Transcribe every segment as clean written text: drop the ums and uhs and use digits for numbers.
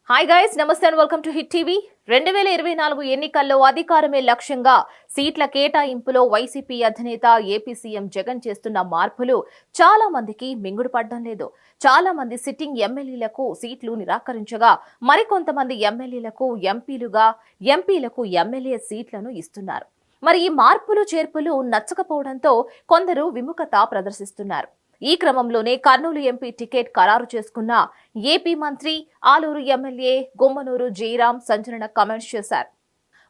Hi guys, నమస్తే and welcome to hit TV. 2024 ఎన్నికల్లో అధికారమే లక్ష్యంగా సీట్ల కేటాయింపులో వైసీపీ అధినేత ఏపీ సీఎం జగన్ చేస్తున్న మార్పులు చాలా మందికి మింగుడు పడడం లేదు. చాలా మంది సిట్టింగ్ ఎమ్మెల్యేలకు సీట్లు నిరాకరించగా మరికొంతమంది ఎమ్మెల్యేలకు ఎంపీలకు ఎమ్మెల్యే సీట్లను ఇస్తున్నారు. మరి ఈ మార్పులు చేర్పులు నచ్చకపోవడంతో కొందరు విముఖత ప్రదర్శిస్తున్నారు. ఈ క్రమంలోనే కర్నూలు ఎంపీ టికెట్ ఖరారు చేసుకున్న ఏపీ మంత్రి, ఆలూరు ఎమ్మెల్యే గుమ్మనూరు జయరాం సంచలన కామెంట్స్ చేశారు.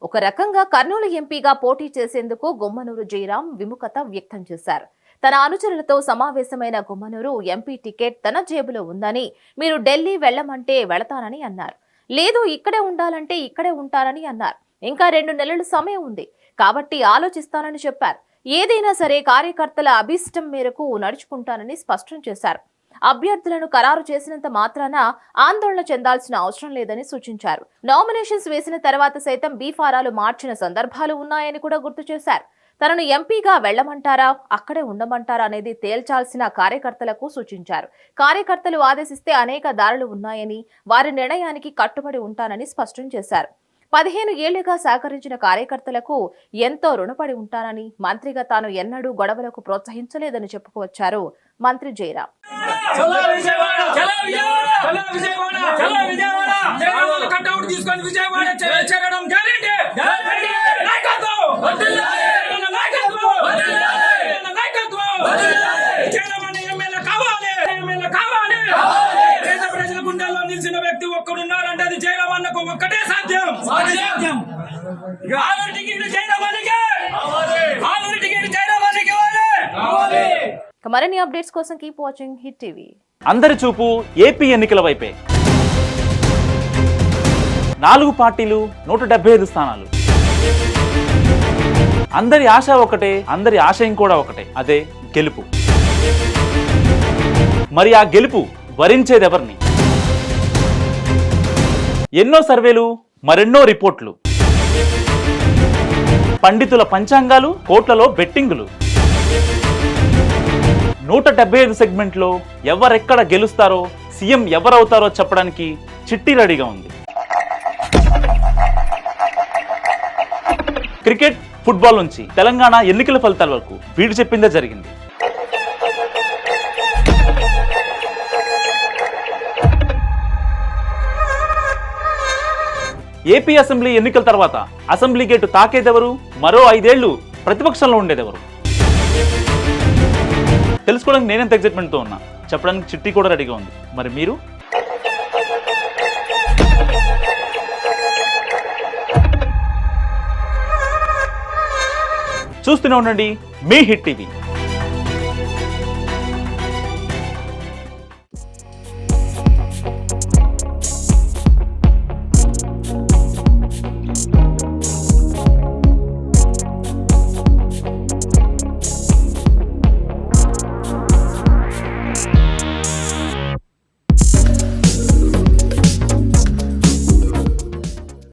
ఒక రకంగా కర్నూలు ఎంపీగా పోటీ చేసేందుకు గుమ్మనూరు జయరాం విముఖత వ్యక్తం చేశారు. తన అనుచరులతో సమావేశమైన గుమ్మనూరు ఎంపీ టికెట్ తన జేబులో ఉందని, మీరు ఢిల్లీ వెళ్లమంటే వెళతానని అన్నారు. లేదు, ఇక్కడే ఉండాలంటే ఇక్కడే ఉంటానని అన్నారు. ఇంకా 2 నెలలు సమయం ఉంది కాబట్టి ఆలోచిస్తానని చెప్పారు. ఏదైనా సరే కార్యకర్తల అభిష్టం మేరకు నడుచుకుంటానని స్పష్టం చేశారు. అభ్యర్థులను ఖరారు చేసినంత మాత్రాన ఆందోళన చెందాల్సిన అవసరం లేదని సూచించారు. నామినేషన్స్ వేసిన తర్వాత సైతం బీఫారాలు మార్చిన సందర్భాలు ఉన్నాయని కూడా గుర్తు చేశారు. తనను ఎంపీగా వెళ్లమంటారా, అక్కడే ఉండమంటారా అనేది తేల్చాల్సిన కార్యకర్తలకు సూచించారు. కార్యకర్తలు ఆదేశిస్తే అనేక దారులు ఉన్నాయని, వారి నిర్ణయానికి కట్టుబడి ఉంటానని స్పష్టం చేశారు. 15 ఏళ్లుగా సహకరించిన కార్యకర్తలకు ఎంతో రుణపడి ఉంటానని, మంత్రిగా తాను ఎన్నడూ గొడవలకు ప్రోత్సహించలేదని చెప్పుకొచ్చారు మంత్రి జయరాం. నిలిచిన వ్యక్తి ఒక్కడున్నారంటే అది జయరాం అన్నకు ఒక్కటే సాధ్యం. మరిన్ని అప్డేట్స్ కోసం కీప్ వాచింగ్ హిట్ టీవీ. అందరి చూపు ఏపీ ఎన్నికల వైపే. 4 పార్టీలు, 175 స్థానాలు. అందరి ఆశ ఒకటే, అందరి ఆశయం కూడా ఒకటే, అదే గెలుపు. మరి ఆ గెలుపు వరించేదెవర్ని? ఎన్నో సర్వేలు, మరెన్నో రిపోర్ట్లు, పండితుల పంచాంగాలు, కోట్లలో బెట్టింగులు. 175 సెగ్మెంట్లో ఎవరెక్కడ గెలుస్తారో, సీఎం ఎవరవుతారో చెప్పడానికి చిట్టి రెడీగా ఉంది. క్రికెట్, ఫుట్బాల్ నుంచి తెలంగాణ ఎన్నికల ఫలితాల వరకు వీడు చెప్పిందే జరిగింది. ఏపీ అసెంబ్లీ ఎన్నికల తర్వాత అసెంబ్లీ గేటు తాకేదెవరు, మరో 5 ఏళ్లు ప్రతిపక్షంలో ఉండేదెవరు తెలుసుకోవడానికి నేనెంత ఎగ్జైట్మెంట్తో ఉన్నా, చెప్పడానికి చిట్టి కూడా రెడీగా ఉంది. మరి మీరు? చూస్తూనే ఉండండి మీ హిట్ టీవీ.